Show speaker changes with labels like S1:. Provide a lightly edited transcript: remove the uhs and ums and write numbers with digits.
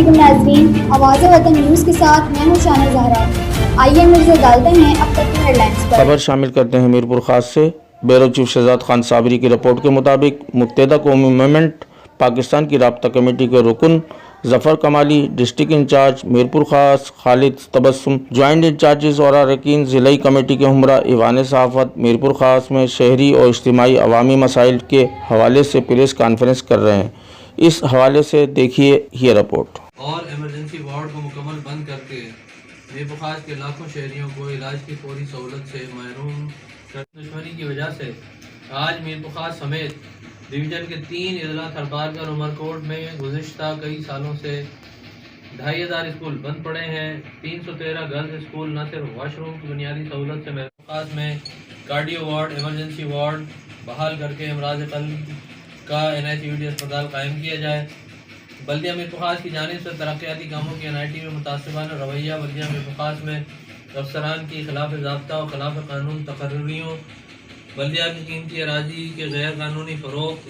S1: علیکم ناظرین، آواز وطن نیوز کے ساتھ میں ہوں شانہ زہرا۔ آئیے نظر ڈالتے ہیں اب تک کی ہیڈ لائنز پر۔
S2: خبر شامل کرتے ہیں میرپور خاص سے۔ بیورو چیف شہزاد خان صابری کی رپورٹ کے مطابق متحدہ قومی موومنٹ پاکستان کی رابطہ کمیٹی کے رکن ظفر کمالی، ڈسٹرکٹ انچارج میرپور خاص خالد تبسم، جوائنٹ انچارجز اور اراکین ضلعی کمیٹی کے ہمراہ ایوان صحافت میرپور خاص میں شہری اور اجتماعی عوامی مسائل کے حوالے سے پریس کانفرنس کر رہے ہیں۔ اس حوالے سے دیکھیے یہ رپورٹ۔
S3: اور ایمرجنسی وارڈ کو مکمل بند کر کے میرپور خاص کے لاکھوں شہریوں کو علاج کی فوری سہولت سے محروم دشمنی کی وجہ سے آج میرپور خاص سمیت ڈویژن کے 3 اضلاع تھرپارکر اور عمرکوٹ میں گزشتہ کئی سالوں سے 2500 اسکول بند پڑے ہیں۔ 313 گرلز اسکول نہ صرف واش روم کی بنیادی سہولت سے میرپور خاص میں کارڈیو وارڈ، ایمرجنسی وارڈ بحال کر کے امراض قلب کا NICUD اسپتال قائم کیا جائے۔ بلدیہ میرپور خاص کی جانب سے ترقیاتی کاموں کی NIT میں متعصبانہ رویہ، بلدیہ میرپور خاص میں افسران کی خلاف ضابطہ اور خلاف قانون تقرریوں، بلدیہ کی قیمتی اراضی کے غیر قانونی فروخت،